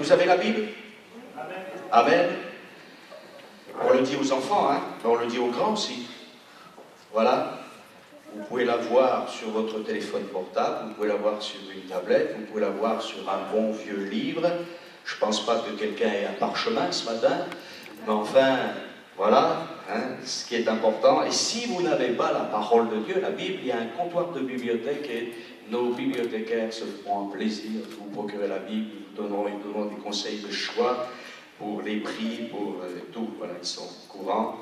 Vous avez la Bible? Amen. Amen. On le dit aux enfants, hein, mais on le dit aux grands aussi. Voilà. Vous pouvez la voir sur votre téléphone portable, vous pouvez la voir sur une tablette, vous pouvez la voir sur un bon vieux livre. Je ne pense pas que quelqu'un ait un parchemin ce matin, mais enfin, voilà, hein, ce qui est important. Et si vous n'avez pas la parole de Dieu, la Bible, il y a un comptoir de bibliothèque et nos bibliothécaires se feront un plaisir de vous procurer la Bible. Ils vous donneront des conseils de choix pour les prix, pour tout. Voilà, ils sont courants.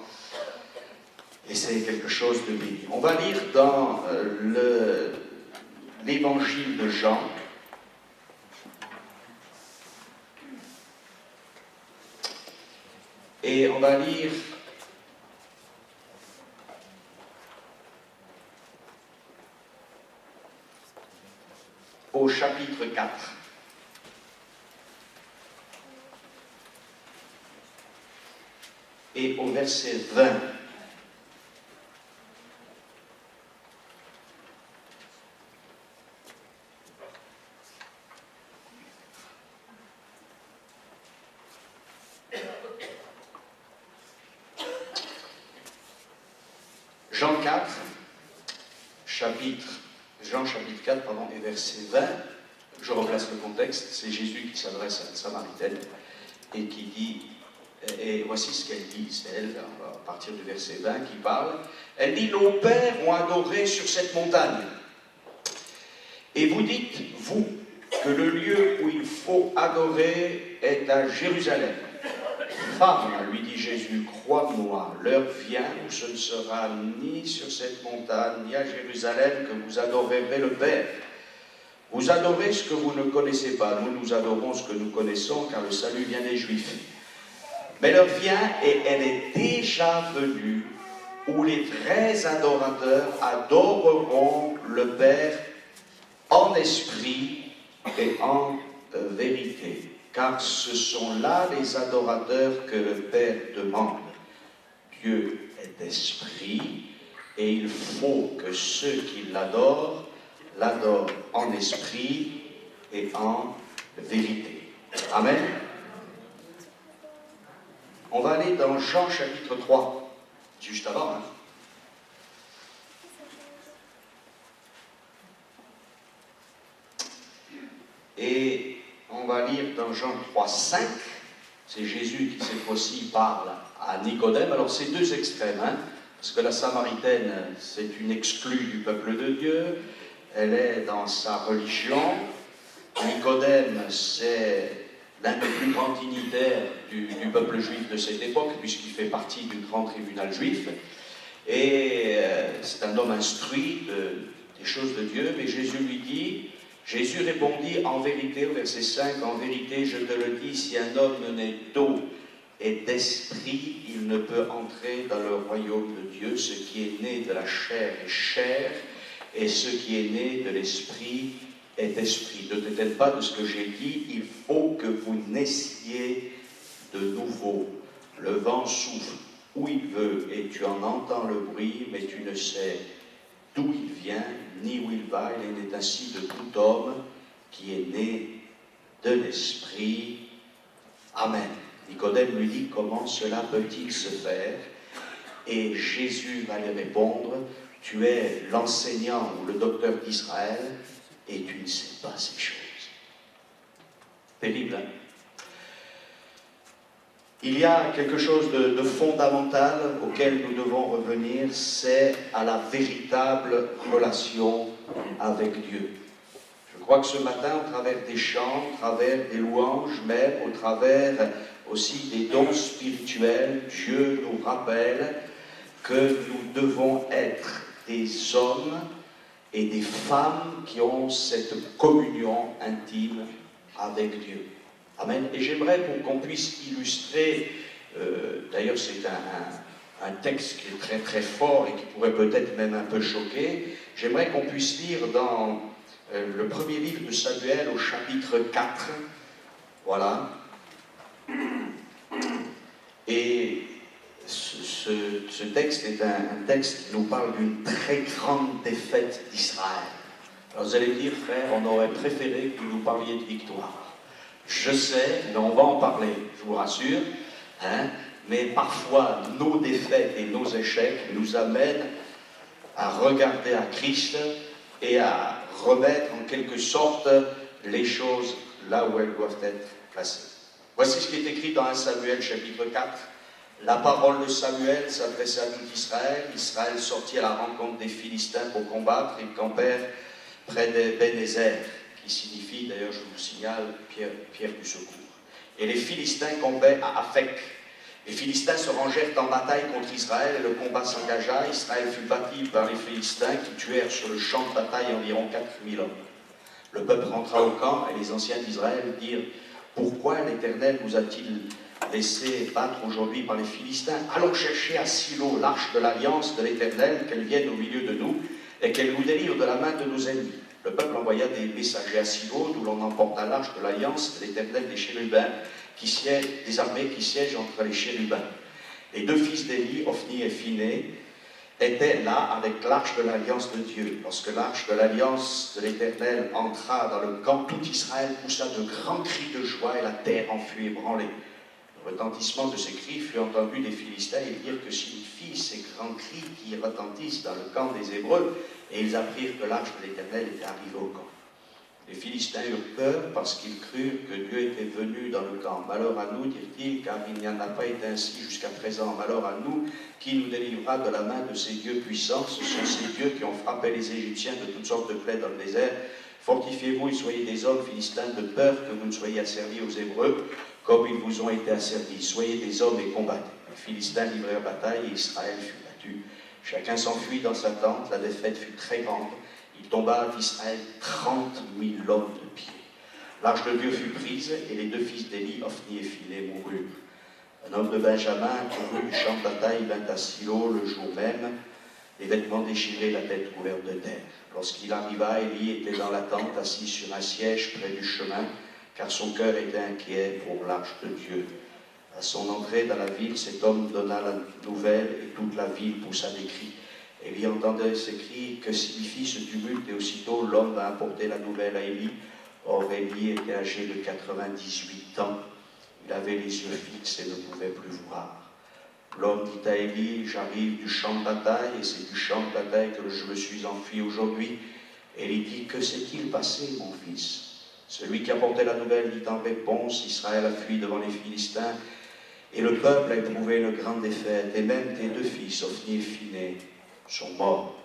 Et c'est quelque chose de béni. On va lire dans l'évangile de Jean. Et on va lire au chapitre 4. Et au verset 20. Jean chapitre 4, pardon, et verset 20, je replace le contexte, c'est Jésus qui s'adresse à la Samaritaine et qui dit, et voici ce qu'elle dit, c'est elle, à partir du verset 20 qui parle, elle dit, nos pères ont adoré sur cette montagne. Et vous dites, vous, que le lieu où il faut adorer est à Jérusalem. Femme, lui dit Jésus, crois-moi, l'heure vient où ce ne sera ni sur cette montagne, ni à Jérusalem que vous adorerez le Père. Vous adorez ce que vous ne connaissez pas. Nous, nous adorons ce que nous connaissons, car le salut vient des Juifs. Mais l'heure vient, et elle est déjà venue, où les vrais adorateurs adoreront le Père en esprit et en vérité. Car ce sont là les adorateurs que le Père demande. Dieu est esprit, et il faut que ceux qui l'adorent en esprit et en vérité. Amen. On va aller dans Jean chapitre 3, juste avant. Hein. Et on va lire dans Jean 3, 5, c'est Jésus qui cette fois-ci parle à Nicodème. Alors c'est deux extrêmes, hein, parce que la Samaritaine, c'est une exclue du peuple de Dieu, elle est dans sa religion. Nicodème, c'est l'un des plus grands dignitaires du peuple juif de cette époque, puisqu'il fait partie du grand tribunal juif. Et c'est un homme instruit des choses de Dieu, mais Jésus lui dit... Jésus répondit en vérité, au verset 5, en vérité, je te le dis, si un homme n'est d'eau et d'esprit, il ne peut entrer dans le royaume de Dieu. Ce qui est né de la chair est chair, et ce qui est né de l'esprit est esprit. Ne t'étonne pas de ce que j'ai dit, il faut que vous naissiez de nouveau. Le vent souffle où il veut, et tu en entends le bruit, mais tu ne sais d'où il vient, ni où il va. Il en est ainsi de tout homme qui est né de l'Esprit. Amen. Nicodème lui dit, comment cela peut-il se faire? Et Jésus va lui répondre, tu es l'enseignant ou le docteur d'Israël, et tu ne sais pas ces choses. Terrible, hein? Il y a quelque chose de fondamental auquel nous devons revenir, c'est à la véritable relation avec Dieu. Je crois que ce matin, au travers des chants, au travers des louanges, même au travers aussi des dons spirituels, Dieu nous rappelle que nous devons être des hommes et des femmes qui ont cette communion intime avec Dieu. Amen. Et j'aimerais pour qu'on puisse illustrer, d'ailleurs c'est un texte qui est très très fort et qui pourrait peut-être même un peu choquer, j'aimerais qu'on puisse lire dans le premier livre de Samuel au chapitre 4, voilà. Et ce texte est un texte qui nous parle d'une très grande défaite d'Israël. Alors vous allez me dire, frère, on aurait préféré que vous nous parliez de victoire. Je sais, mais on va en parler, je vous rassure, hein, mais parfois nos défaites et nos échecs nous amènent à regarder à Christ et à remettre en quelque sorte les choses là où elles doivent être placées. Voici ce qui est écrit dans 1 Samuel chapitre 4. La parole de Samuel s'adressait à tout Israël. Israël sortit à la rencontre des Philistins pour combattre. Ils campèrent près d'Ebenezer, qui signifie, d'ailleurs je vous signale, pierre du secours. Et les Philistins campaient à Aphek. Les Philistins se rangèrent en bataille contre Israël et le combat s'engagea. Israël fut battu par les Philistins qui tuèrent sur le champ de bataille environ 4000 hommes. Le peuple rentra au camp et les anciens d'Israël dirent « Pourquoi l'Éternel vous a-t-il laissé battre aujourd'hui par les Philistins? Allons chercher à Silo l'arche de l'alliance de l'Éternel, qu'elle vienne au milieu de nous et qu'elle nous délivre de la main de nos ennemis. » Le peuple envoya des messagers à Silo, d'où l'on emporta l'arche de l'alliance de l'Éternel des chérubins, des armées qui siègent entre les chérubins. Les deux fils d'Élie, Ophni et Phiné, étaient là avec l'arche de l'alliance de Dieu. Lorsque l'arche de l'alliance de l'Éternel entra dans le camp, tout Israël poussa de grands cris de joie et la terre en fut ébranlée. Le retentissement de ces cris fut entendu des Philistins et ils dirent que signifient ces grands cris qui retentissent dans le camp des Hébreux, et ils apprirent que l'arche de l'Éternel était arrivée au camp. Les Philistins eurent peur parce qu'ils crurent que Dieu était venu dans le camp. Malheur à nous, dirent-ils, car il n'y en a pas été ainsi jusqu'à présent. Malheur à nous, qui nous délivrera de la main de ces dieux puissants. Ce sont ces dieux qui ont frappé les Égyptiens de toutes sortes de plaies dans le désert. Fortifiez-vous et soyez des hommes, Philistins, de peur que vous ne soyez asservis aux Hébreux, comme ils vous ont été asservis. Soyez des hommes et combattez. Les Philistins livrèrent bataille et Israël fut battu. Chacun s'enfuit dans sa tente, la défaite fut très grande. Il tomba d'Israël 30 000 hommes de pied. L'arche de Dieu fut prise et les deux fils d'Élie, Ophni et Phiné, moururent. Un homme de Benjamin, couru du champ de bataille, vint à Silo le jour même, les vêtements déchirés, la tête couverte de terre. Lorsqu'il arriva, Élie était dans la tente, assis sur un siège près du chemin, car son cœur était inquiet pour l'arche de Dieu. À son entrée dans la ville, cet homme donna la nouvelle et toute la ville poussa des cris. Élie entendait ces cris, que signifie ce tumulte, et aussitôt l'homme va apporter la nouvelle à Élie. Or Élie était âgé de 98 ans, il avait les yeux fixes et ne pouvait plus voir. L'homme dit à Élie, j'arrive du champ de bataille, et c'est du champ de bataille que je me suis enfui aujourd'hui. Élie dit, que s'est-il passé, mon fils? Celui qui apportait la nouvelle dit en réponse, Israël a fui devant les Philistins, et le peuple a éprouvé une grande défaite, et même tes deux fils, Ophni et Phiné, sont morts,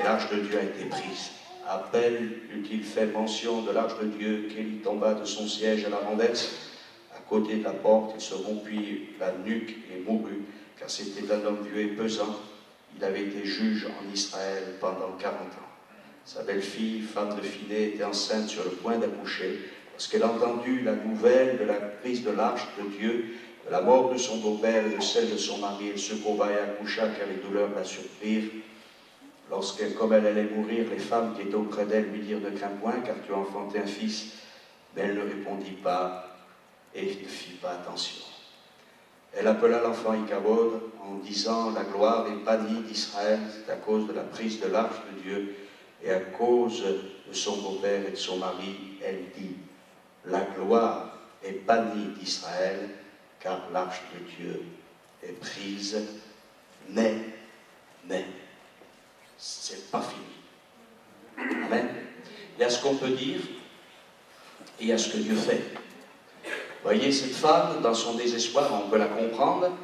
et l'arche de Dieu a été prise. À peine eut-il fait mention de l'arche de Dieu qu'Élie tomba de son siège à la renverse. À côté de la porte, il se rompit la nuque et mourut, car c'était un homme vieux et pesant. Il avait été juge en Israël pendant 40 ans. Sa belle-fille, femme de Phiné, était enceinte sur le point d'accoucher. Lorsqu'elle entendit la nouvelle de la prise de l'arche de Dieu, de la mort de son beau-père et de celle de son mari, elle se courba et accoucha, car les douleurs la surprirent. Comme elle allait mourir, les femmes qui étaient auprès d'elle lui dirent, ne crains point, car tu as enfanté un fils. Mais elle ne répondit pas et ne fit pas attention. Elle appela l'enfant Ichabod en disant, la gloire est bannie d'Israël à cause de la prise de l'arche de Dieu et à cause de son beau-père et de son mari. Elle dit, la gloire est bannie d'Israël car l'arche de Dieu est prise, mais, c'est pas fini. Amen. Il y a ce qu'on peut dire et il y a ce que Dieu fait. Voyez, cette femme, dans son désespoir, on peut la comprendre,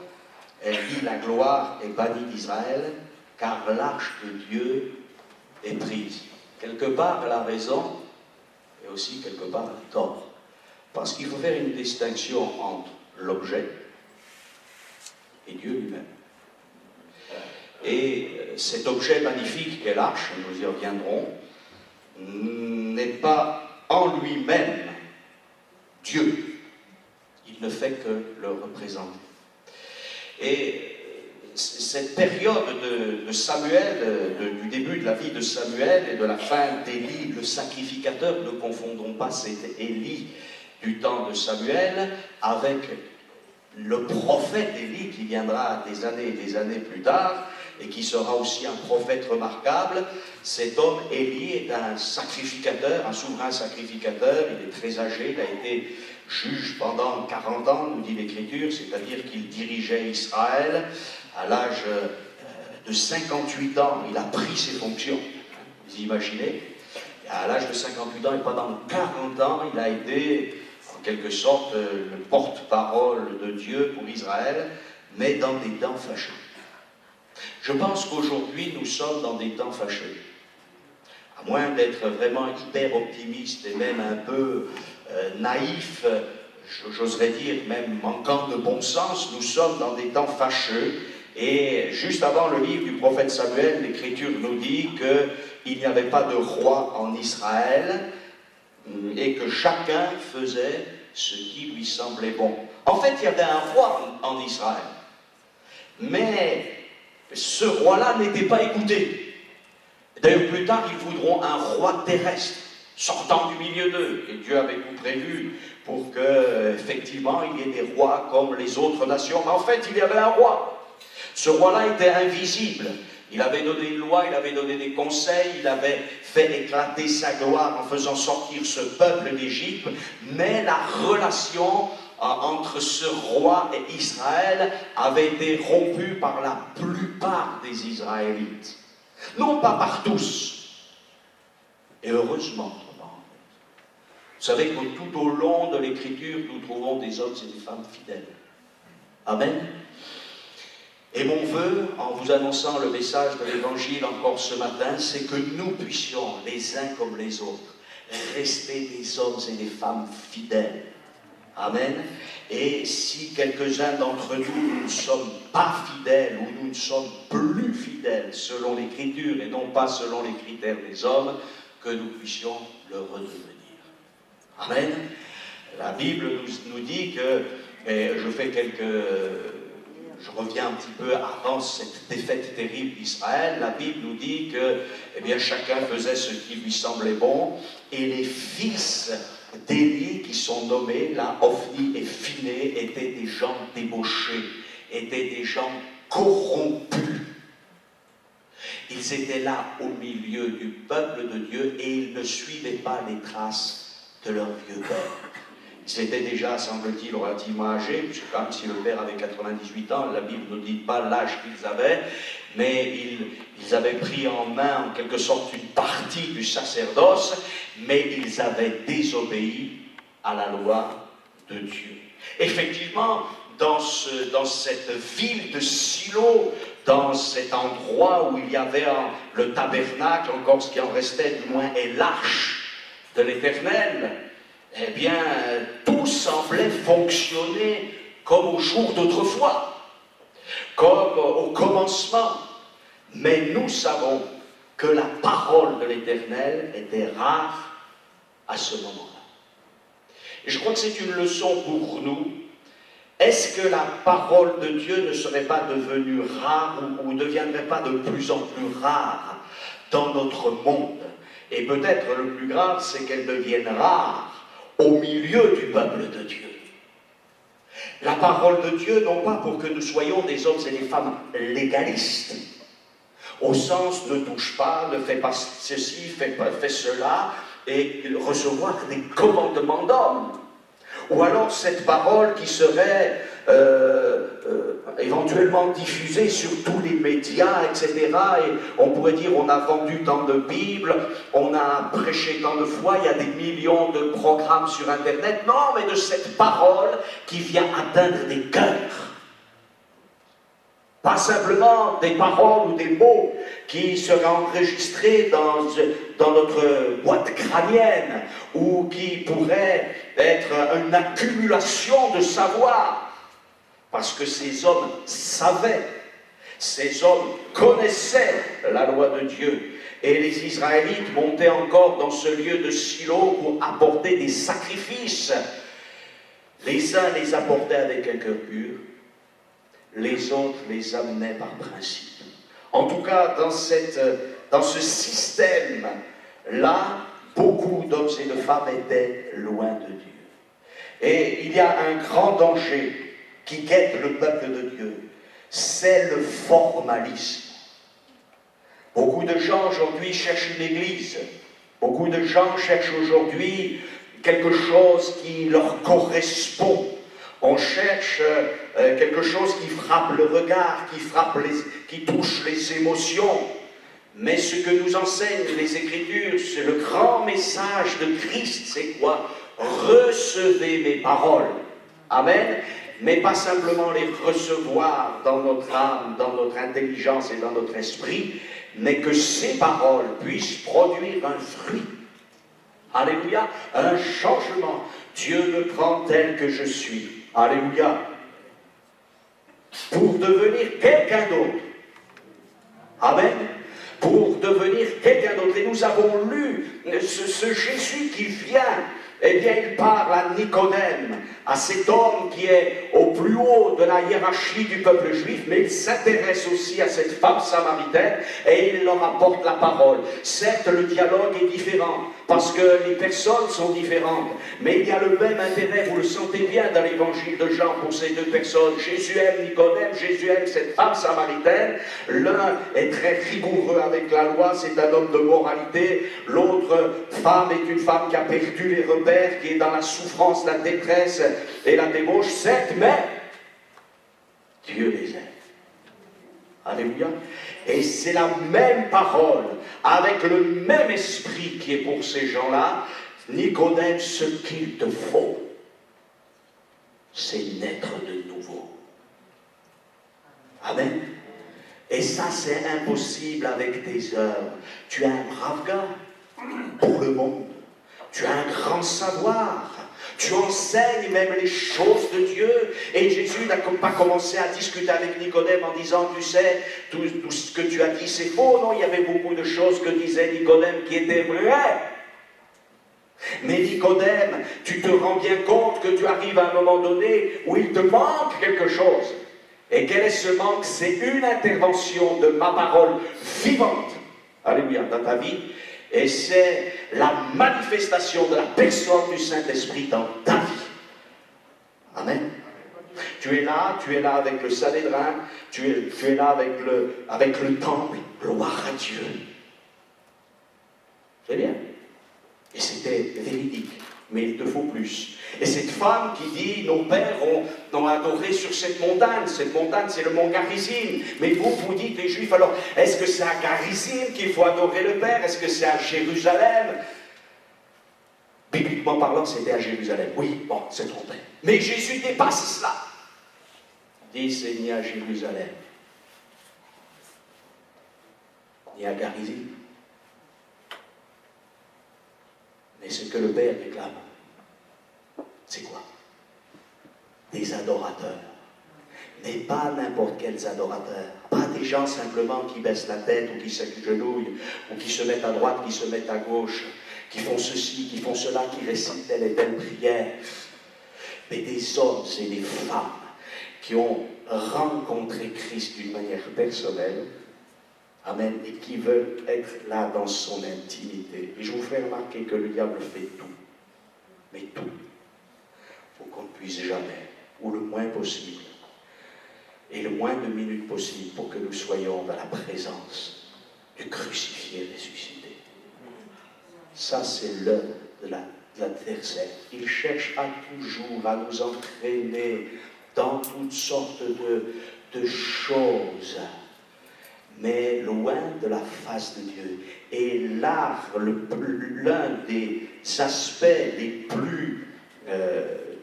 elle dit, la gloire est bannie d'Israël car l'arche de Dieu est prise. Quelque part, elle a raison et aussi quelque part, elle a tort. Parce qu'il faut faire une distinction entre l'objet et Dieu lui-même. Et cet objet magnifique qu'est l'arche, nous y reviendrons, n'est pas en lui-même Dieu. Il ne fait que le représenter. Et cette période de Samuel, du début de la vie de Samuel et de la fin d'Élie, le sacrificateur, ne confondons pas, c'était Élie du temps de Samuel avec le prophète Élie qui viendra des années et des années plus tard, et qui sera aussi un prophète remarquable. Cet homme, Élie, est un sacrificateur, un souverain sacrificateur. Il est très âgé, il a été juge pendant 40 ans, nous dit l'Écriture, c'est-à-dire qu'il dirigeait Israël. À l'âge de 58 ans, il a pris ses fonctions. Vous imaginez? À l'âge de 58 ans et pendant 40 ans, il a été en quelque sorte le porte-parole de Dieu pour Israël, mais dans des temps fâcheux. Je pense qu'aujourd'hui, nous sommes dans des temps fâcheux. À moins d'être vraiment hyper optimiste et même un peu naïf, j'oserais dire même manquant de bon sens, nous sommes dans des temps fâcheux. Et juste avant le livre du prophète Samuel, l'Écriture nous dit qu'il n'y avait pas de roi en Israël et que chacun faisait ce qui lui semblait bon. En fait, il y avait un roi en Israël, mais ce roi-là n'était pas écouté. D'ailleurs, plus tard, ils voudront un roi terrestre, sortant du milieu d'eux. Et Dieu avait tout prévu pour que, effectivement, il y ait des rois comme les autres nations. Mais en fait, il y avait un roi. Ce roi-là était invisible. Il avait donné une loi, il avait donné des conseils, il avait fait éclater sa gloire en faisant sortir ce peuple d'Égypte. Mais la relation entre ce roi et Israël avait été rompue par la plupart des Israélites. Non pas par tous, et heureusement. Vous savez que tout au long de l'Écriture, nous trouvons des hommes et des femmes fidèles. Amen. Et mon vœu, en vous annonçant le message de l'Évangile encore ce matin, c'est que nous puissions, les uns comme les autres, rester des hommes et des femmes fidèles. Amen. Et si quelques-uns d'entre nous ne sommes pas fidèles ou nous ne sommes plus fidèles selon l'Écriture et non pas selon les critères des hommes, que nous puissions le redevenir. Amen. La Bible nous dit que, et je reviens un petit peu avant cette défaite terrible d'Israël, la Bible nous dit que eh bien, chacun faisait ce qui lui semblait bon, et les fils d'Élie qui sont nommés, là, Ophni et Phiné, étaient des gens débauchés, étaient des gens corrompus. Ils étaient là au milieu du peuple de Dieu et ils ne suivaient pas les traces de leur vieux père. Ils étaient déjà, semble-t-il, relativement âgés, puisque même si le père avait 98 ans, la Bible ne dit pas l'âge qu'ils avaient, mais ils avaient pris en main en quelque sorte une partie du sacerdoce, mais ils avaient désobéi à la loi de Dieu. Effectivement, dans cette ville de Silo, dans cet endroit où il y avait le tabernacle, encore ce qui en restait du moins, et l'arche de l'Éternel, eh bien, tout semblait fonctionner comme au jour d'autrefois, comme au commencement. Mais nous savons que la parole de l'Éternel était rare à ce moment-là. Et je crois que c'est une leçon pour nous. Est-ce que la parole de Dieu ne serait pas devenue rare ou ne deviendrait pas de plus en plus rare dans notre monde? Et peut-être le plus grave, c'est qu'elle devienne rare au milieu du peuple de Dieu. La parole de Dieu, non pas pour que nous soyons des hommes et des femmes légalistes, au sens ne touche pas, ne fais pas ceci, fais cela, et recevoir des commandements d'hommes. Ou alors cette parole qui serait éventuellement diffusée sur tous les médias, etc. Et on pourrait dire on a vendu tant de Bibles, on a prêché tant de fois, il y a des millions de programmes sur Internet. Non, mais de cette parole qui vient atteindre des cœurs. Pas simplement des paroles ou des mots qui seraient enregistrés dans notre boîte crânienne ou qui pourraient être une accumulation de savoir. Parce que ces hommes savaient, ces hommes connaissaient la loi de Dieu. Et les Israélites montaient encore dans ce lieu de Silo pour apporter des sacrifices. Les uns les apportaient avec un cœur pur, les autres les amenaient par principe. En tout cas, dans ce système-là, beaucoup d'hommes et de femmes étaient loin de Dieu. Et il y a un grand danger qui guette le peuple de Dieu, c'est le formalisme. Beaucoup de gens aujourd'hui cherchent une église. Beaucoup de gens cherchent aujourd'hui quelque chose qui leur correspond. On cherche quelque chose qui frappe le regard, qui touche les émotions. Mais ce que nous enseignent les Écritures, c'est le grand message de Christ, c'est quoi? Recevez mes paroles. Amen. Mais pas simplement les recevoir dans notre âme, dans notre intelligence et dans notre esprit, mais que ces paroles puissent produire un fruit. Alléluia, un changement. Dieu me prend tel que je suis. Alléluia. Pour devenir quelqu'un d'autre. Amen. Pour devenir quelqu'un d'autre. Et nous avons lu ce Jésus qui vient, eh bien il parle à Nicodème, à cet homme qui est au plus haut de la hiérarchie du peuple juif, mais il s'intéresse aussi à cette femme samaritaine et il leur apporte la parole. Certes, le dialogue est différent, parce que les personnes sont différentes, mais il y a le même intérêt, vous le sentez bien dans l'évangile de Jean pour ces deux personnes. Jésus aime Nicodème, Jésus aime cette femme samaritaine. L'un est très rigoureux avec la loi, c'est un homme de moralité. L'autre femme est une femme qui a perdu les repères, qui est dans la souffrance, la détresse et la débauche, certes, mais Dieu les aime. Alléluia. Et c'est la même parole, avec le même esprit qui est pour ces gens-là. Nicodème, ce qu'il te faut, c'est naître de nouveau. Amen. Et ça, c'est impossible avec tes œuvres. Tu es un brave gars pour le monde. Tu as un grand savoir. Tu enseignes même les choses de Dieu. Et Jésus n'a pas commencé à discuter avec Nicodème en disant, tu sais, tout ce que tu as dit, c'est faux. Non, il y avait beaucoup de choses que disait Nicodème qui étaient vraies. Mais Nicodème, tu te rends bien compte que tu arrives à un moment donné où il te manque quelque chose. Et quel est ce manque? C'est une intervention de ma parole vivante, alléluia, dans ta vie. Et c'est la manifestation de la personne du Saint-Esprit dans ta vie. Amen. Tu es là avec le Sanhédrin, tu es là avec le temple, gloire à Dieu. C'est bien. Et c'était véridique, mais il te faut plus. Et cette femme qui dit, nos pères ont adoré sur cette montagne, c'est le mont Garizim. Mais vous dites, les Juifs, alors, est-ce que c'est à Garizim qu'il faut adorer le Père? Est-ce que c'est à Jérusalem? Bibliquement parlant, c'était à Jérusalem. Oui, bon, c'est trompé. Mais Jésus dépasse cela. Il dit, c'est ni à Jérusalem, ni à Garizim. Mais ce que le Père réclame, c'est quoi? Des adorateurs. Mais pas n'importe quels adorateurs. Pas des gens simplement qui baissent la tête ou qui s'agenouillent, ou qui se mettent à droite, qui se mettent à gauche, qui font ceci, qui font cela, qui récitent telle et telle prière. Mais des hommes et des femmes qui ont rencontré Christ d'une manière personnelle. Amen. Et qui veulent être là dans son intimité. Et je vous fais remarquer que le diable fait tout. Mais tout. Pour qu'on ne puisse jamais, ou le moins possible, et le moins de minutes possible pour que nous soyons dans la présence du crucifié ressuscité. Ça, c'est l'œuvre de l'adversaire. Il cherche toujours à nous entraîner dans toutes sortes de choses, mais loin de la face de Dieu. Et l'art, l'un des aspects les plus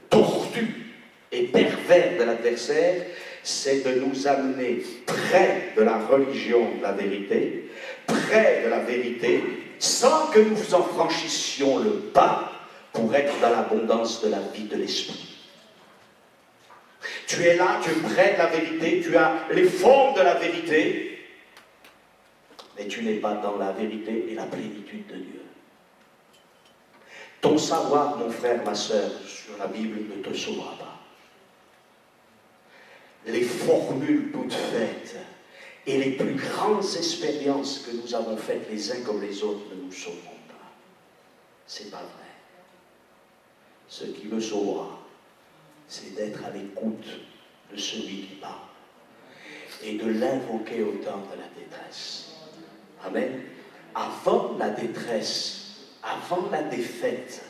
tortus et pervers de l'adversaire, c'est de nous amener près de la religion de la vérité, près de la vérité, sans que nous en franchissions le pas pour être dans l'abondance de la vie de l'esprit. Tu es là, tu es près de la vérité, tu as les formes de la vérité, mais tu n'es pas dans la vérité et la plénitude de Dieu. Ton savoir, mon frère, ma soeur, sur la Bible ne te sauvera pas. Les formules toutes faites et les plus grandes expériences que nous avons faites les uns comme les autres ne nous sauveront pas. C'est pas vrai. Ce qui me sauvera, c'est d'être à l'écoute de celui qui parle et de l'invoquer au temps de la détresse. Amen. Avant la détresse, avant la défaite,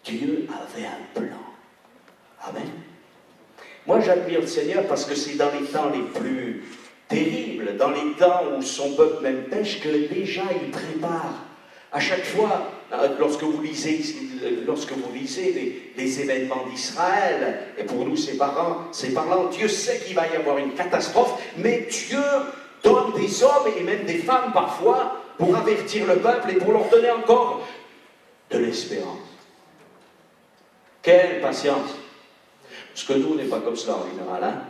Dieu avait un plan. Amen. Moi, j'admire le Seigneur parce que c'est dans les temps les plus terribles, dans les temps où son peuple même pêche, que déjà il prépare. À chaque fois, lorsque vous lisez les événements d'Israël, et pour nous c'est parlant, Dieu sait qu'il va y avoir une catastrophe, mais Dieu donne des hommes et même des femmes parfois pour avertir le peuple et pour leur donner encore de l'espérance. Quelle patience! Parce que nous, on n'est pas comme cela en général, hein?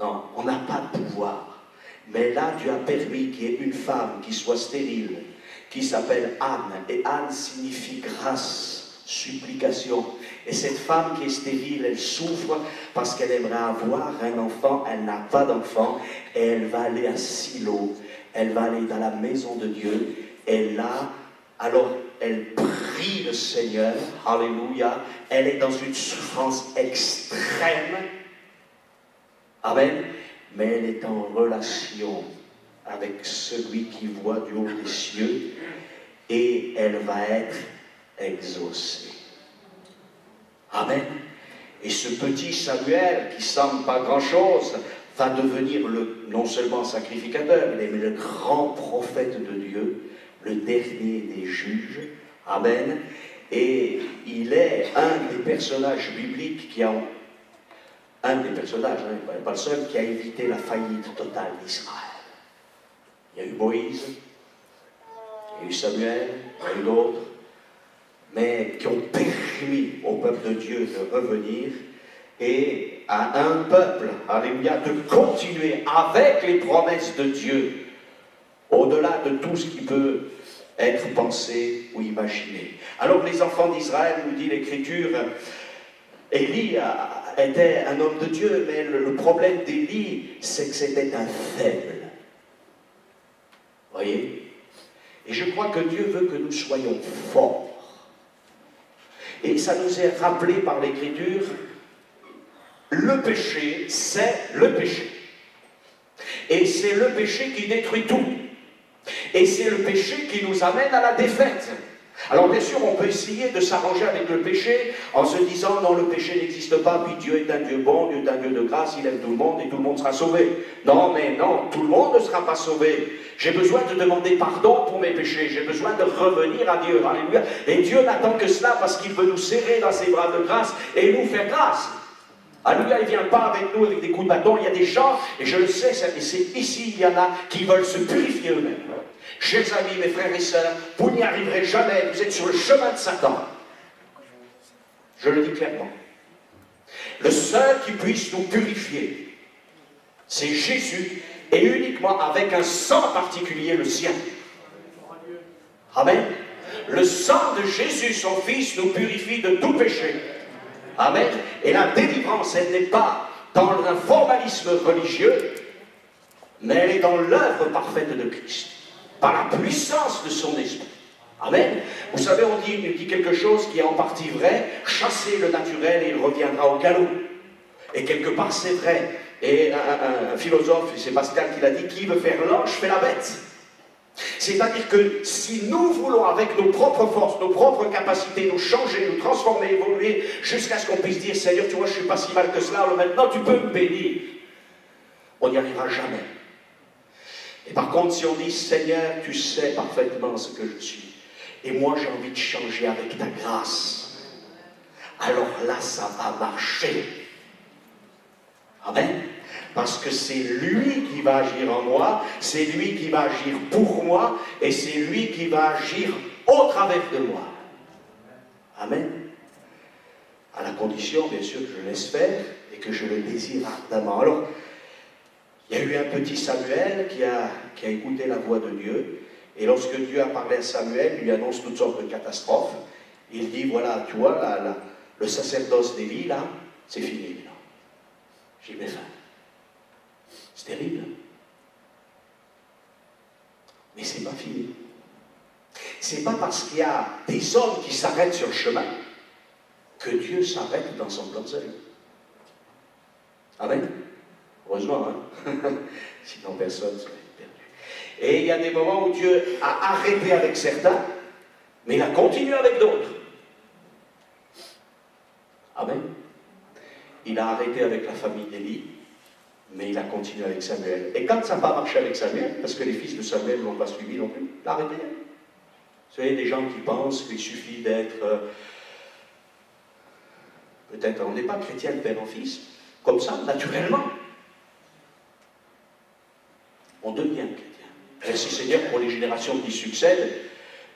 Non, on n'a pas de pouvoir. Mais là, Dieu a permis qu'il y ait une femme qui soit stérile, qui s'appelle Anne. Et Anne signifie grâce, supplication. Et cette femme qui est stérile, elle souffre parce qu'elle aimerait avoir un enfant, elle n'a pas d'enfant, et elle va aller à Silo, elle va aller dans la maison de Dieu, et là, alors elle prie le Seigneur, alléluia, elle est dans une souffrance extrême, amen, mais elle est en relation avec celui qui voit du haut des cieux, et elle va être exaucée. Amen. Et ce petit Samuel, qui semble pas grand-chose, va devenir non seulement sacrificateur, mais le grand prophète de Dieu, le dernier des juges. Amen. Et il est un des personnages bibliques qui a... Un des personnages, hein, pas le seul, qui a évité la faillite totale d'Israël. Il y a eu Moïse, il y a eu Samuel, il y a eu d'autres, mais qui ont permis au peuple de Dieu de revenir et à un peuple, alléluia, de continuer avec les promesses de Dieu, au-delà de tout ce qui peut être pensé ou imaginé. Alors les enfants d'Israël, nous dit l'Écriture, Élie était un homme de Dieu, mais le problème d'Élie, c'est que c'était un faible. Voyez? Et je crois que Dieu veut que nous soyons forts. Et ça nous est rappelé par l'Écriture, le péché, c'est le péché. Et c'est le péché qui détruit tout. Et c'est le péché qui nous amène à la défaite. Alors bien sûr, on peut essayer de s'arranger avec le péché en se disant non, le péché n'existe pas, puis Dieu est un Dieu bon, Dieu est un Dieu de grâce, il aime tout le monde et tout le monde sera sauvé. Non, mais non, tout le monde ne sera pas sauvé. J'ai besoin de demander pardon pour mes péchés, j'ai besoin de revenir à Dieu, alléluia. Et Dieu n'attend que cela parce qu'il veut nous serrer dans ses bras de grâce et nous faire grâce. Alléluia, il ne vient pas avec nous avec des coups de bâton. Il y a des gens, et je le sais, c'est ici, il y en a qui veulent se purifier eux-mêmes. Chers amis, mes frères et sœurs, vous n'y arriverez jamais, vous êtes sur le chemin de Satan. Je le dis clairement. Le seul qui puisse nous purifier, c'est Jésus, et uniquement avec un sang particulier, le sien. Amen. Le sang de Jésus, son Fils, nous purifie de tout péché. Amen. Et la délivrance, elle n'est pas dans un formalisme religieux, mais elle est dans l'œuvre parfaite de Christ, par la puissance de son esprit. Amen. Vous savez, on dit quelque chose qui est en partie vrai, chassez le naturel et il reviendra au galop. Et quelque part, c'est vrai. Et un philosophe, c'est Pascal qui l'a dit, qui veut faire l'ange fait la bête. C'est-à-dire que si nous voulons, avec nos propres forces, nos propres capacités, nous changer, nous transformer, évoluer, jusqu'à ce qu'on puisse dire, Seigneur, tu vois, je ne suis pas si mal que cela, alors maintenant tu peux me bénir, on n'y arrivera jamais. Et par contre, si on dit, Seigneur, tu sais parfaitement ce que je suis, et moi j'ai envie de changer avec ta grâce, alors là, ça va marcher. Amen. Parce que c'est lui qui va agir en moi, c'est lui qui va agir pour moi, et c'est lui qui va agir au travers de moi. Amen. À la condition, bien sûr, que je laisse faire et que je le désire ardemment. Alors, il y a eu un petit Samuel qui a écouté la voix de Dieu, et lorsque Dieu a parlé à Samuel, il lui annonce toutes sortes de catastrophes. Il dit, voilà, tu vois, le sacerdoce d'Élie, là, c'est fini. J'y mets fin. C'est terrible. Mais c'est pas fini. C'est pas parce qu'il y a des hommes qui s'arrêtent sur le chemin que Dieu s'arrête dans son plan de salut. Amen. Heureusement, hein. Sinon personne serait perdu. Et il y a des moments où Dieu a arrêté avec certains, mais il a continué avec d'autres. Amen. Il a arrêté avec la famille d'Élie, mais il a continué avec Samuel. Et quand ça n'a pas marché avec Samuel, parce que les fils de Samuel ne l'ont pas suivi non plus, il a arrêté. Vous savez, des gens qui pensent qu'il suffit d'être... peut-être, on n'est pas chrétien de père en fils, comme ça, naturellement. On devient chrétien. Merci Seigneur pour les générations qui succèdent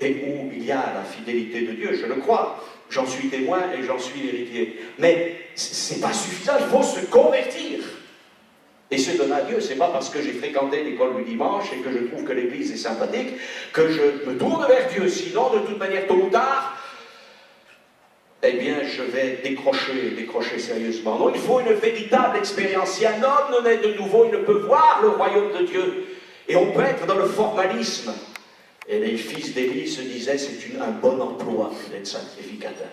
et où il y a la fidélité de Dieu, je le crois. J'en suis témoin et j'en suis héritier. Mais ce n'est pas suffisant, il faut se convertir. Et se donner à Dieu, ce n'est pas parce que j'ai fréquenté l'école du dimanche et que je trouve que l'église est sympathique que je me tourne vers Dieu. Sinon, de toute manière, tôt ou tard, eh bien, je vais décrocher sérieusement. Non, il faut une véritable expérience. Si un homme ne naît de nouveau, il ne peut voir le royaume de Dieu. Et on peut être dans le formalisme. Et les fils d'Élie se disaient, c'est un bon emploi d'être sacrificateur.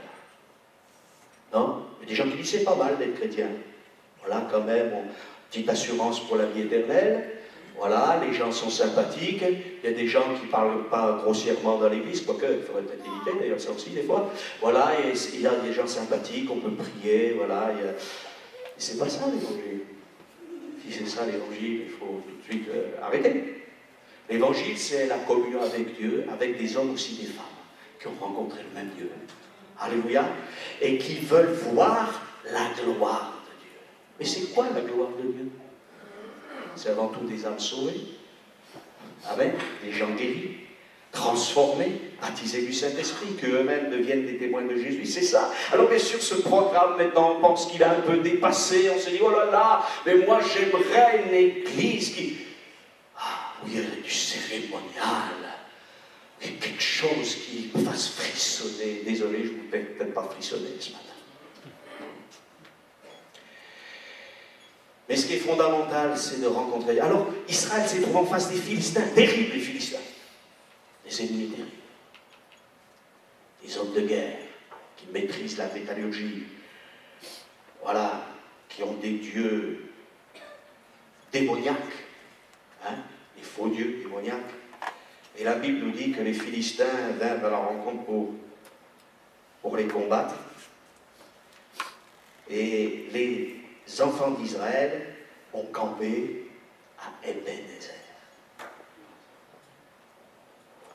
Non? Il y a des gens qui disent, c'est pas mal d'être chrétien. Voilà, quand même, petite assurance pour la vie éternelle. Voilà, les gens sont sympathiques. Il y a des gens qui ne parlent pas grossièrement dans l'église, quoique, il faudrait peut-être éviter, d'ailleurs, ça aussi, des fois. Voilà, et il y a des gens sympathiques, on peut prier, voilà. C'est pas ça, l'évangile. Si c'est ça, l'évangile, il faut tout de suite arrêter. L'évangile, c'est la communion avec Dieu, avec des hommes aussi des femmes, qui ont rencontré le même Dieu. Alléluia. Et qui veulent voir la gloire de Dieu. Mais c'est quoi la gloire de Dieu? C'est avant tout des âmes sauvées. Amen. Des gens guéris, transformés, baptisés du Saint-Esprit, qu'eux-mêmes deviennent des témoins de Jésus. C'est ça. Alors bien sûr, ce programme, maintenant, on pense qu'il a un peu dépassé. On se dit, oh là là, mais moi j'aimerais une église qui... Ah oui, il y a du cérémonial. Et quelque chose qui me fasse frissonner. Désolé, je ne vous fais peut-être pas frissonner ce matin. Mais ce qui est fondamental, c'est de rencontrer... Alors, Israël s'est trouvé en face des Philistins, terribles les Philistins. Des ennemis terribles. Des hommes de guerre qui maîtrisent la métallurgie. Voilà, qui ont des dieux démoniaques. Hein, les faux dieux démoniaques. Et la Bible nous dit que les Philistins vinrent à la rencontre pour les combattre. Et les enfants d'Israël ont campé à Ebenezer,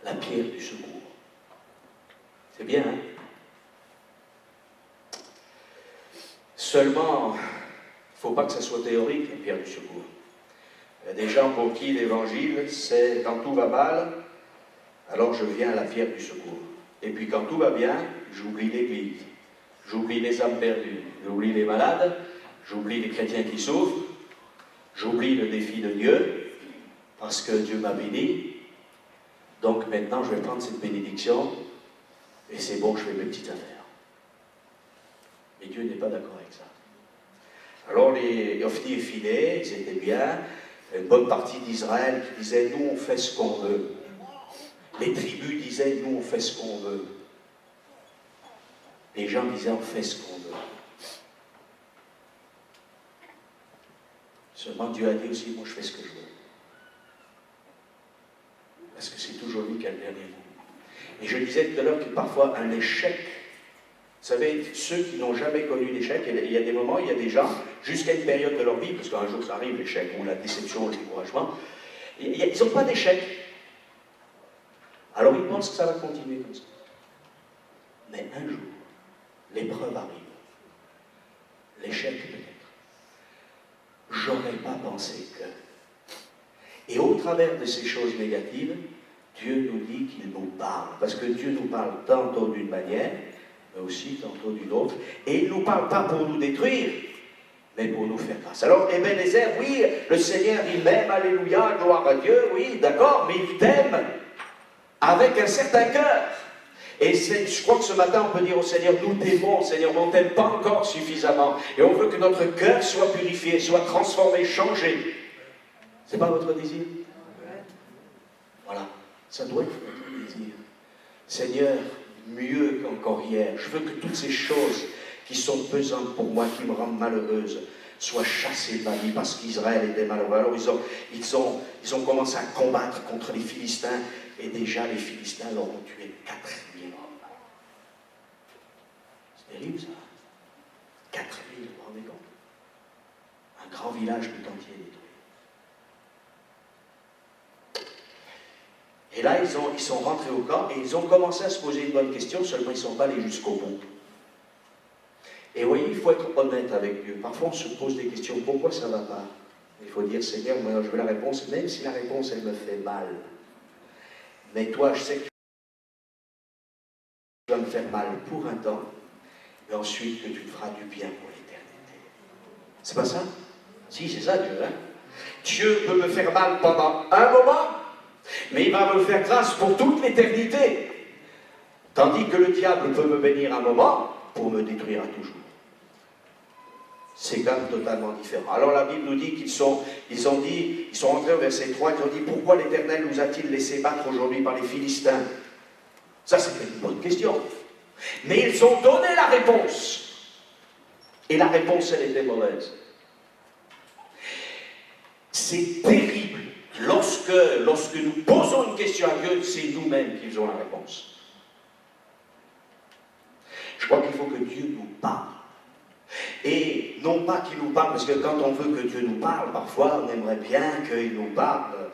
la pierre du secours. C'est bien, hein? Seulement, il ne faut pas que ça soit théorique, la pierre du secours. Il y a des gens pour qui l'évangile, c'est quand tout va mal, alors je viens à la pierre du secours. Et puis quand tout va bien, j'oublie l'église, j'oublie les âmes perdues, j'oublie les malades, j'oublie les chrétiens qui souffrent, j'oublie le défi de Dieu, parce que Dieu m'a béni. Donc maintenant, je vais prendre cette bénédiction, et c'est bon, je fais mes petites affaires. Mais Dieu n'est pas d'accord avec ça. Alors les Ophni et Phiné, ils étaient bien, une bonne partie d'Israël qui disait, nous on fait ce qu'on veut. Les tribus disaient, nous on fait ce qu'on veut. Les gens disaient, on fait ce qu'on veut. Seulement Dieu a dit aussi, moi je fais ce que je veux. Parce que c'est toujours lui qui a le dernier mot. Et je disais tout à l'heure que parfois un échec, vous savez, ceux qui n'ont jamais connu l'échec, il y a des moments, il y a des gens, jusqu'à une période de leur vie, parce qu'un jour ça arrive l'échec, ou la déception, le découragement, ils n'ont pas d'échec. Alors ils pensent que ça va continuer comme ça. Mais un jour, l'épreuve arrive. L'échec peut-être. J'aurais pas pensé que. Et au travers de ces choses négatives, Dieu nous dit qu'il nous parle. Parce que Dieu nous parle tantôt d'une manière, mais aussi tantôt d'une autre. Et il ne nous parle pas pour nous détruire, mais pour nous faire grâce. Alors, Ebenezer, oui, le Seigneur, il m'aime, alléluia, gloire à Dieu, oui, d'accord, mais il t'aime avec un certain cœur. Et je crois que ce matin, on peut dire au Seigneur, nous t'aimons, Seigneur, mais on ne t'aime pas encore suffisamment. Et on veut que notre cœur soit purifié, soit transformé, changé. Ce n'est pas votre désir? Voilà, ça doit être votre désir. Seigneur, mieux qu'encore hier, je veux que toutes ces choses qui sont pesantes pour moi, qui me rendent malheureuse, soit chassé de la vie parce qu'Israël était malheureux. Alors ils ont commencé à combattre contre les Philistins et déjà les Philistins leur ont tué 4000 hommes. C'est terrible ça. 4000, vous vous rendez compte? Un grand village tout entier détruit. Et là, ils sont rentrés au camp et ils ont commencé à se poser une bonne question, seulement ils ne sont pas allés jusqu'au bout. Et vous voyez, il faut être honnête avec Dieu. Parfois, on se pose des questions. Pourquoi ça ne va pas? Il faut dire, Seigneur, moi, je veux la réponse, même si la réponse, elle me fait mal. Mais toi, je sais que tu vas me faire mal pour un temps, mais ensuite que tu te feras du bien pour l'éternité. C'est pas ça? Si, c'est ça, Dieu. Hein? Dieu peut me faire mal pendant un moment, mais il va me faire grâce pour toute l'éternité. Tandis que le diable peut me bénir un moment pour me détruire à toujours. C'est quand même totalement différent. Alors la Bible nous dit qu'ils sont rentrés au verset 3, ils ont dit, pourquoi l'Éternel nous a-t-il laissé battre aujourd'hui par les Philistins? Ça, c'était une bonne question. Mais ils ont donné la réponse. Et la réponse, elle était mauvaise. C'est terrible. Lorsque nous posons une question à Dieu, c'est nous-mêmes qui faisons la réponse. Je crois qu'il faut que Dieu nous parle. Et non pas qu'il nous parle, parce que quand on veut que Dieu nous parle, parfois on aimerait bien qu'il nous parle.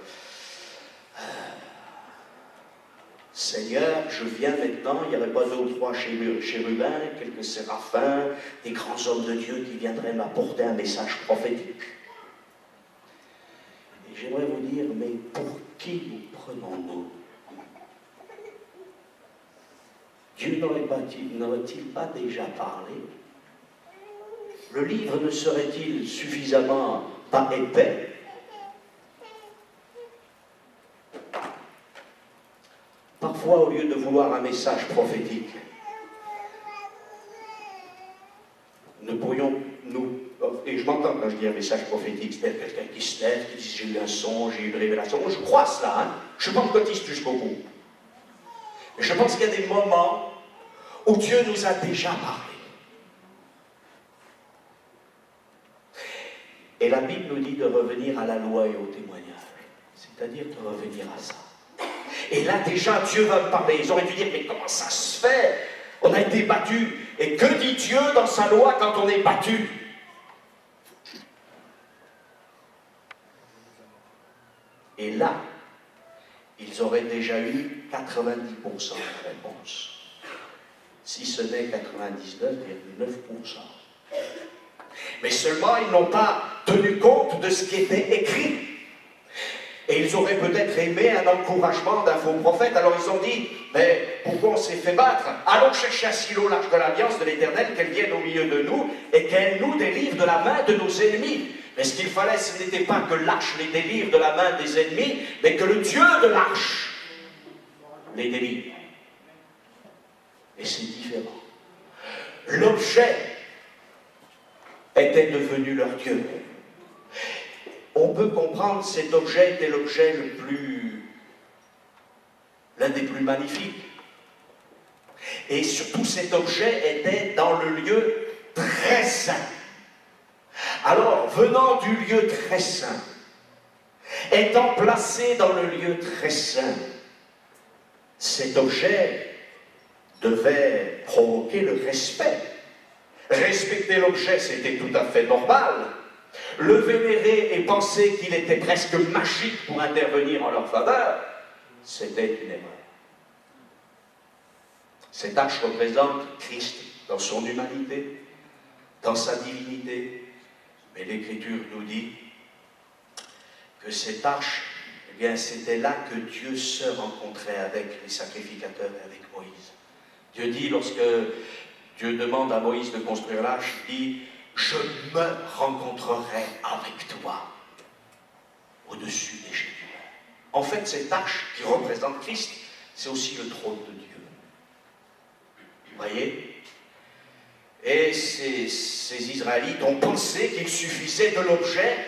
Seigneur, je viens maintenant, il n'y aurait pas 2 ou 3 chérubins, quelques séraphins, des grands hommes de Dieu qui viendraient m'apporter un message prophétique. Et j'aimerais vous dire, mais pour qui nous prenons-nous? Dieu n'aurait-il pas déjà parlé? Le livre ne serait-il suffisamment pas épais? Parfois, au lieu de vouloir un message prophétique, nous pourrions et je m'entends quand je dis un message prophétique, c'est quelqu'un qui se lève, qui dit j'ai eu un songe, j'ai eu une révélation. Moi, je crois cela, hein. Je ne suis pas pentecôtiste jusqu'au bout. Mais je pense qu'il y a des moments où Dieu nous a déjà parlé. Et la Bible nous dit de revenir à la loi et au témoignage. C'est-à-dire de revenir à ça. Et là, déjà, Dieu va me parler. Ils auraient dû dire, mais comment ça se fait? On a été battus. Et que dit Dieu dans sa loi quand on est battu? Et là, ils auraient déjà eu 90% de réponse. Si ce n'est 99,9%. Mais seulement, ils n'ont pas tenu compte de ce qui était écrit. Et ils auraient peut-être aimé un encouragement d'un faux prophète. Alors ils ont dit, mais pourquoi on s'est fait battre? Allons chercher à Silo l'arche de l'alliance de l'Éternel, qu'elle vienne au milieu de nous et qu'elle nous délivre de la main de nos ennemis. Mais ce qu'il fallait, ce n'était pas que l'arche les délivre de la main des ennemis, mais que le Dieu de l'arche les délivre. Et c'est différent. L'objet était devenu leur Dieu. On peut comprendre que cet objet était l'objet l'un des plus magnifiques. Et surtout, cet objet était dans le lieu très saint. Alors, venant du lieu très saint, étant placé dans le lieu très saint, cet objet devait provoquer le respect. Respecter l'objet, c'était tout à fait normal. Le vénérer et penser qu'il était presque magique pour intervenir en leur faveur, c'était une erreur. Cette arche représente Christ dans son humanité, dans sa divinité. Mais l'Écriture nous dit que cette arche, eh bien, c'était là que Dieu se rencontrait avec les sacrificateurs et avec Moïse. Dieu dit, lorsque Dieu demande à Moïse de construire l'arche, il dit, je me rencontrerai avec toi au-dessus des chérubins. En fait, cette arche qui représente Christ, c'est aussi le trône de Dieu. Vous voyez? Et ces Israélites ont pensé qu'il suffisait de l'objet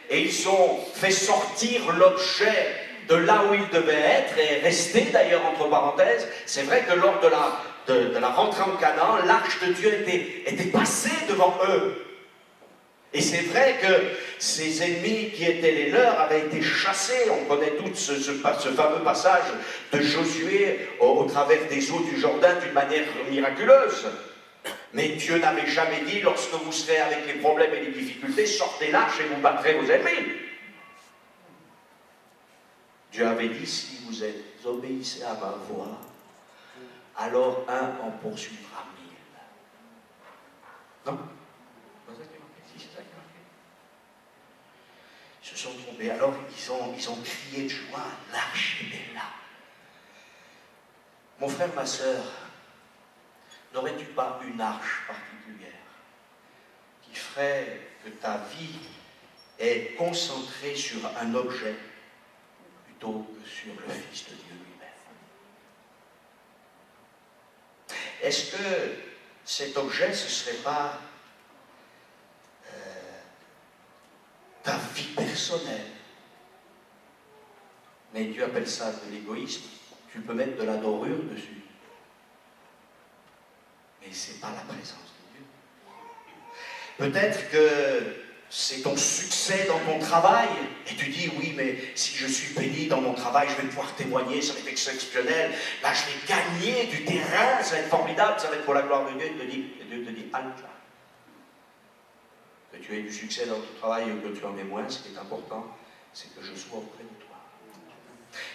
et ils ont fait sortir l'objet de là où il devait être et rester d'ailleurs entre parenthèses. C'est vrai que lors de la rentrée en Canaan, l'arche de Dieu était passée devant eux. Et c'est vrai que ces ennemis qui étaient les leurs avaient été chassés. On connaît tout ce fameux passage de Josué au travers des eaux du Jourdain d'une manière miraculeuse. Mais Dieu n'avait jamais dit, lorsque vous serez avec les problèmes et les difficultés, sortez l'arche et vous battrez vos ennemis. Dieu avait dit, si vous obéissez à ma voix, alors un en poursuivra 1000. Non? Ils se sont trompés. Alors ils ont crié de joie, l'arche est là. Mon frère, ma soeur, n'aurais-tu pas une arche particulière qui ferait que ta vie est concentrée sur un objet plutôt que sur le Fils de Dieu lui-même? Est-ce que cet objet, ce ne serait pas ta vie personnelle? Mais Dieu appelle ça de l'égoïsme. Tu peux mettre de la dorure dessus. Mais ce n'est pas la présence de Dieu. Peut-être que c'est ton succès dans ton travail, et tu dis, oui, mais si je suis béni dans mon travail, je vais pouvoir témoigner, ça va être exceptionnel, là je vais gagner du terrain, ça va être formidable, ça va être pour la gloire de Dieu, et Dieu te dit, halte là. Que tu aies du succès dans ton travail ou que tu en aies moins, ce qui est important, c'est que je sois auprès de toi.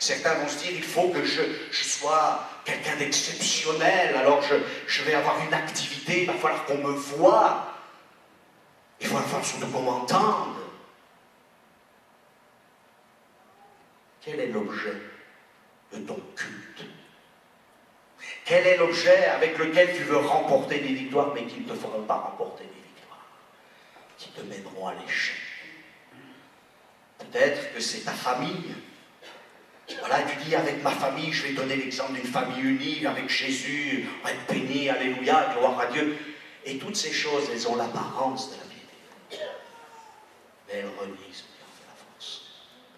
Certains vont se dire, il faut que je sois quelqu'un d'exceptionnel, alors je vais avoir une activité, il va falloir qu'on me voie, il va falloir surtout qu'on m'entende. Quel est l'objet de ton culte? Quel est l'objet avec lequel tu veux remporter des victoires, mais qui ne te feront pas remporter des victoires, qui te mèneront à l'échec? Peut-être que c'est ta famille. Voilà, tu dis, avec ma famille, je vais donner l'exemple d'une famille unie, avec Jésus, on va être béni, alléluia, gloire à Dieu. Et toutes ces choses, elles ont l'apparence de la piété. Mais elles renient ce qui en fait la force.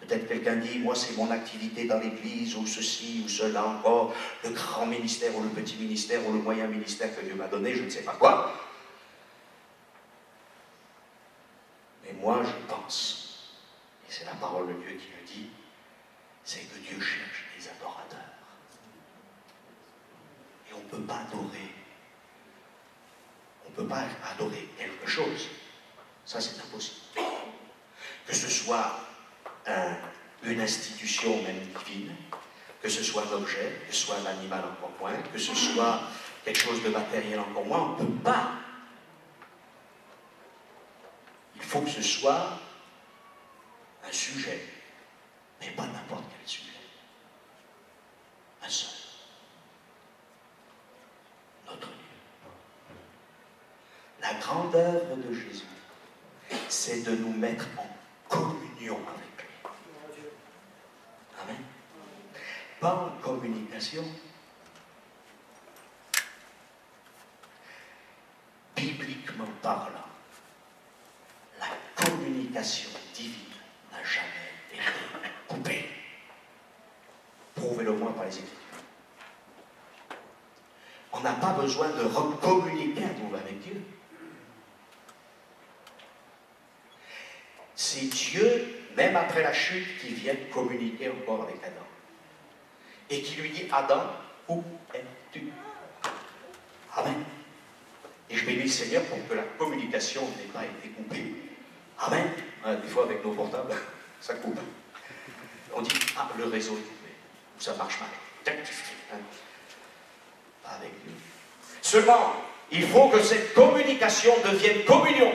Peut-être quelqu'un dit, moi c'est mon activité dans l'église, ou ceci, ou cela encore, le grand ministère, ou le petit ministère, ou le moyen ministère que Dieu m'a donné, je ne sais pas quoi. Mais moi je pense, et c'est la parole de Dieu qui le dit, c'est que Dieu cherche des adorateurs. Et on ne peut pas adorer. On ne peut pas adorer quelque chose. Ça, c'est impossible. Que ce soit une institution même divine, que ce soit un objet, que ce soit un animal encore moins, que ce soit quelque chose de matériel encore moins, on ne peut pas. Il faut que ce soit un sujet. Mais pas n'importe quel sujet. Un seul. Notre Dieu. La grande œuvre de Jésus, c'est de nous mettre en communion avec lui. Amen. Pas en communication. Bibliquement parlant, la communication divine n'a jamais été coupée. Prouvez-le moi par les Écritures. On n'a pas besoin de recommuniquer à nouveau avec Dieu. C'est Dieu, même après la chute, qui vient communiquer encore avec Adam. Et qui lui dit, Adam, où es-tu? Amen. Et je bénis le Seigneur pour que la communication n'ait pas été coupée. Amen. Des fois avec nos portables, ça coupe. On dit, ah, le réseau est coupé. Ou ça marche mal. Pas avec nous. Seulement, il faut que cette communication devienne communion.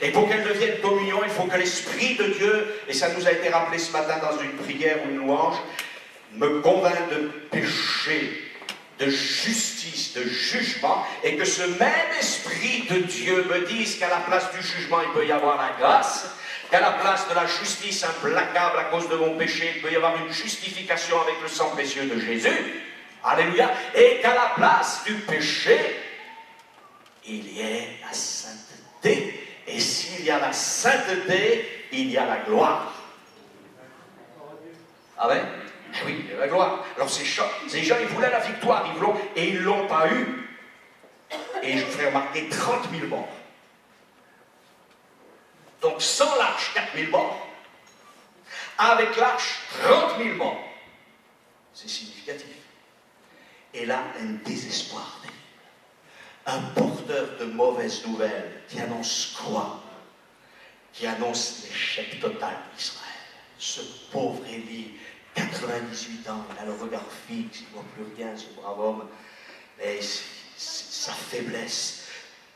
Et pour qu'elle devienne communion, il faut que l'Esprit de Dieu, et ça nous a été rappelé ce matin dans une prière ou une louange, me convainc de péché, de justice, de jugement, et que ce même Esprit de Dieu me dise qu'à la place du jugement, il peut y avoir la grâce, qu'à la place de la justice implacable à cause de mon péché, il peut y avoir une justification avec le sang précieux de Jésus. Alléluia. Et qu'à la place du péché, il y ait la sainteté. Et s'il y a la sainteté, il y a la gloire. Amen. Eh oui, il y a la gloire. Alors ces gens, ils voulaient la victoire, et ils ne l'ont pas eu. Et je ferai remarquer 30 000 morts. Donc sans l'arche, 4000 morts. Avec l'arche, 30 000 morts. C'est significatif. Et là, un désespoir terrible. Un porteur de mauvaises nouvelles qui annonce quoi? Qui annonce l'échec total d'Israël. Ce pauvre Élie, 98 ans, il a le regard fixe, il ne voit plus rien, ce brave homme. Mais sa faiblesse.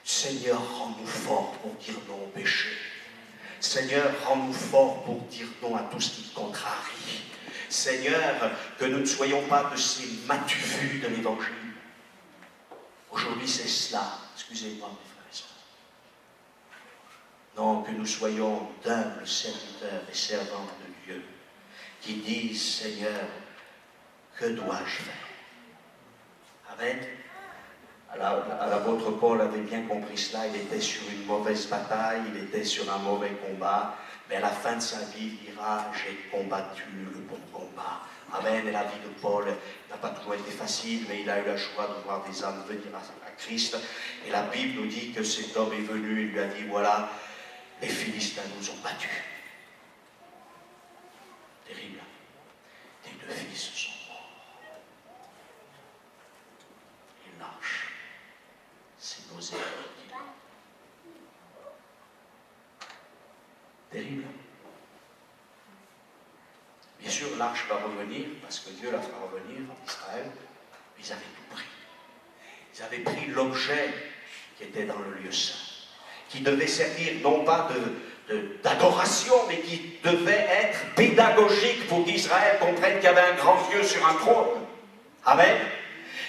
Seigneur, rends-nous forts pour dire non au péché. Seigneur, rends-nous forts pour dire non à tout ce qui te contrarie. Seigneur, que nous ne soyons pas de ces m'as-tu-vus de l'Évangile. Aujourd'hui, c'est cela. Excusez-moi, mes frères et sœurs. Non, que nous soyons d'humbles serviteurs et servantes de Dieu qui disent, Seigneur, que dois-je faire? Amen. L'apôtre Paul avait bien compris cela, il était sur une mauvaise bataille, il était sur un mauvais combat, mais à la fin de sa vie, il dira, j'ai combattu le bon combat. Amen. Et la vie de Paul n'a pas toujours été facile, mais il a eu la joie de voir des âmes venir à Christ. Et la Bible nous dit que cet homme est venu, il lui a dit, voilà, les Philistins nous ont battus. Terrible. Tes deux fils sont morts. Et l'arche s'est posée. Terrible. Bien sûr, l'arche va revenir, parce que Dieu la fera revenir en Israël, mais ils avaient tout pris. Ils avaient pris l'objet qui était dans le lieu saint, qui devait servir non pas d'adoration, mais qui devait être pédagogique pour qu'Israël comprenne qu'il y avait un grand Dieu sur un trône. Amen.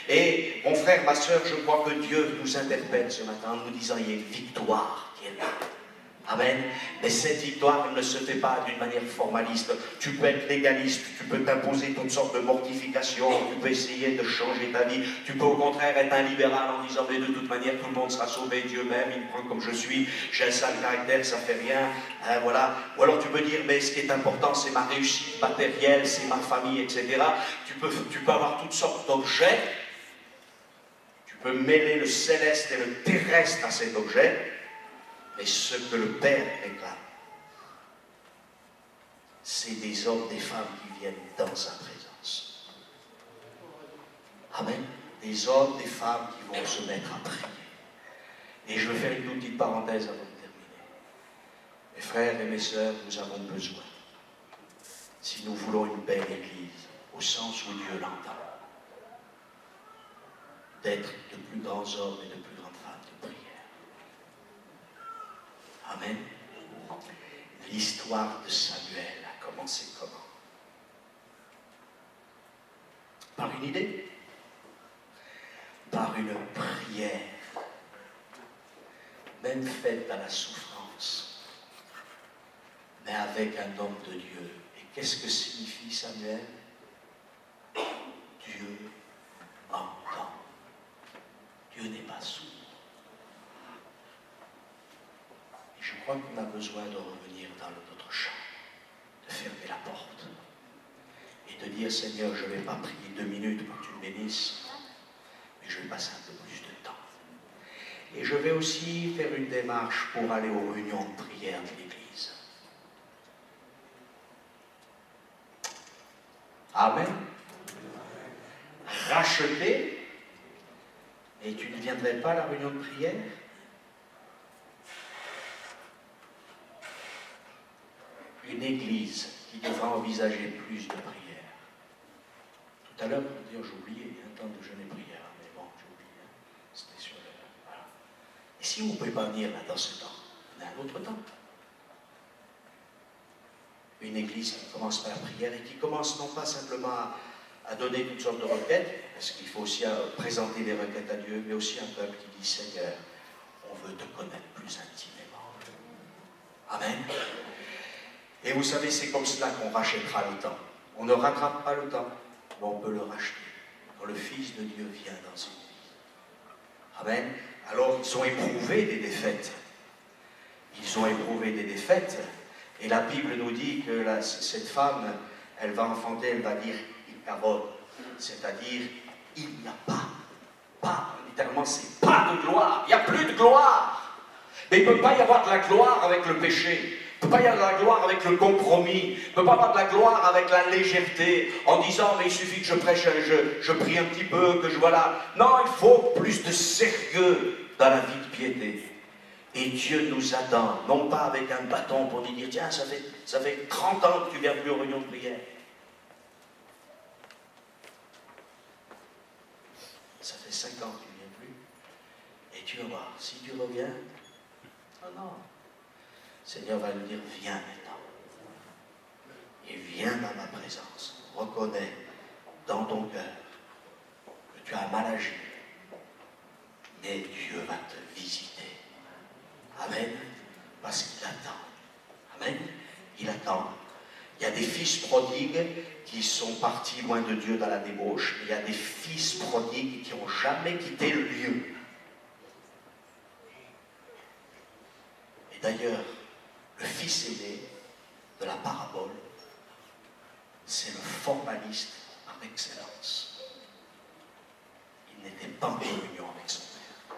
Et mon frère, ma soeur, je crois que Dieu nous interpelle ce matin en nous disant il y a une victoire qui est là. Amen. Mais cette victoire, elle ne se fait pas d'une manière formaliste. Tu peux être légaliste, tu peux t'imposer toutes sortes de mortifications, tu peux essayer de changer ta vie. Tu peux au contraire être un libéral en disant mais de toute manière tout le monde sera sauvé, Dieu m'aime, il me prend comme je suis, j'ai un sale caractère, ça fait rien. Voilà. Ou alors tu peux dire mais ce qui est important c'est ma réussite matérielle, c'est ma famille, etc. Tu peux avoir toutes sortes d'objets. Tu peux mêler le céleste et le terrestre à cet objet. Mais ce que le Père réclame, c'est des hommes, des femmes qui viennent dans sa présence. Amen. Des hommes, des femmes qui vont se mettre à prier. Et je vais faire une toute petite parenthèse avant de terminer. Mes frères et mes sœurs, nous avons besoin, si nous voulons une belle Église, au sens où Dieu l'entend, d'être de plus grands hommes et de plus grandes femmes de prière. Amen. L'histoire de Samuel a commencé comment? Par une idée, par une prière, même faite à la souffrance, mais avec un homme de Dieu. Et qu'est-ce que signifie Samuel? Dieu entend. Dieu n'est pas sourd. Je crois qu'on a besoin de revenir dans notre champ, de fermer la porte et de dire Seigneur, je ne vais pas prier 2 minutes pour que tu me bénisses, mais je vais passer un peu plus de temps. Et je vais aussi faire une démarche pour aller aux réunions de prière de l'Église. Amen. Racheter, et tu ne viendrais pas à la réunion de prière? Une église qui devra envisager plus de prières. Tout à l'heure, pour dire, j'ai oublié, il y a un temps de jeûne et prière, mais bon, j'ai oublié, hein. C'était sur le... Voilà. Et si vous ne pouvez pas venir là dans ce temps, on a un autre temps. Une église qui commence par la prière et qui commence non pas simplement à donner toutes sortes de requêtes, parce qu'il faut aussi présenter les requêtes à Dieu, mais aussi un peuple qui dit, Seigneur, on veut te connaître plus intimement. Amen. Et vous savez, c'est comme cela qu'on rachètera le temps. On ne rattrape pas le temps, mais on peut le racheter. Quand le Fils de Dieu vient dans une vie. Amen. Alors, ils ont éprouvé des défaites. Ils ont éprouvé des défaites. Et la Bible nous dit que cette femme, elle va enfanter, elle va dire « ikavod », c'est-à-dire « il n'y a pas ». Pas, littéralement, c'est pas de gloire. Il n'y a plus de gloire. Mais il ne peut pas y avoir de la gloire avec le péché. Il ne peut pas y avoir de la gloire avec le compromis. Il ne peut pas y avoir de la gloire avec la légèreté, en disant, mais il suffit que je prêche, je prie un petit peu, que je voilà. Non, il faut plus de sérieux dans la vie de piété. Et Dieu nous attend, non pas avec un bâton pour nous dire, tiens, ça fait 30 ans que tu viens plus aux réunions de prière. Ça fait 5 ans que tu ne viens plus. Et tu vas voir, si tu reviens, oh non, le Seigneur va nous dire, viens maintenant. Et viens dans ma présence. Reconnais dans ton cœur que tu as mal agi. Mais Dieu va te visiter. Amen. Parce qu'il attend. Amen. Il attend. Il y a des fils prodigues qui sont partis loin de Dieu dans la débauche. Il y a des fils prodigues qui n'ont jamais quitté le lieu. Et d'ailleurs, le fils aîné de la parabole, c'est le formaliste par excellence. Il n'était pas en communion avec son Père.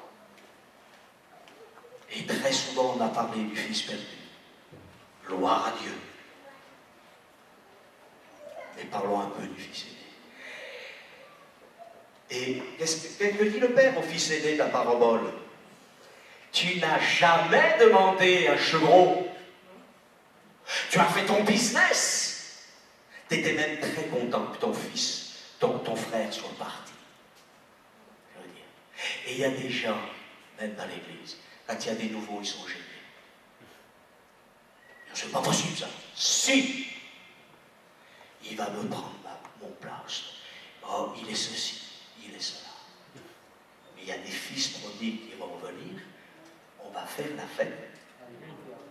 Et très souvent, on a parlé du fils perdu. Gloire à Dieu. Mais parlons un peu du fils aîné. Et qu'est-ce que dit le père au fils aîné de la parabole? Tu n'as jamais demandé un chevreau. Tu as fait ton business. Tu étais même très content que ton fils, ton frère soit parti. Je veux dire. Et il y a des gens, même dans l'église, quand il y a des nouveaux, ils sont gênés. C'est pas possible ça. Si! Il va me prendre mon place. Oh, il est ceci, il est cela. Mais il y a des fils prodigues qui vont revenir. On va faire la fête.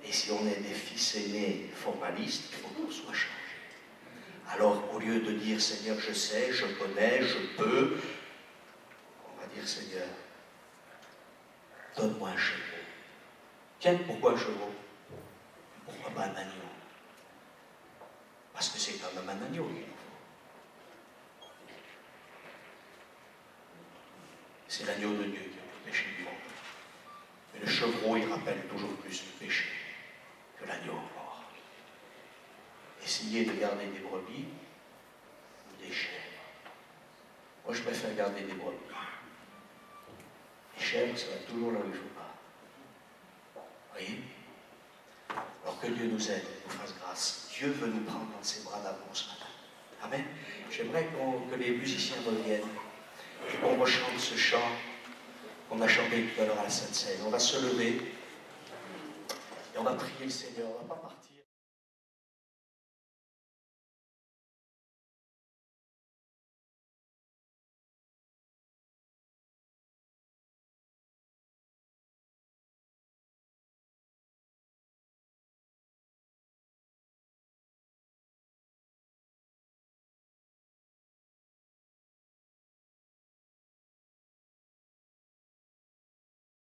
Et si on est des fils aînés formalistes, il faut qu'on soit changé. Alors, au lieu de dire, Seigneur, je sais, je connais, je peux, on va dire, Seigneur, donne-moi un chevreau. Tiens, pourquoi un chevreau? Pourquoi pas un agneau? Parce que c'est quand même un agneau qu'il nous faut. C'est l'agneau de Dieu qui a le péché du monde. Mais le chevreau, il rappelle toujours plus le péché que l'agneau mort. Essayez de garder des brebis ou des chèvres. Moi, je préfère garder des brebis. Les chèvres, ça va toujours là où il ne faut pas. Vous voyez? Alors que Dieu nous aide, nous fasse grâce. Dieu veut nous prendre dans ses bras d'amour ce matin. Amen. J'aimerais que les musiciens reviennent et qu'on rechante ce chant qu'on a chanté tout à l'heure à la Sainte-Seine. On va se lever et on va prier le Seigneur. On ne va pas partir.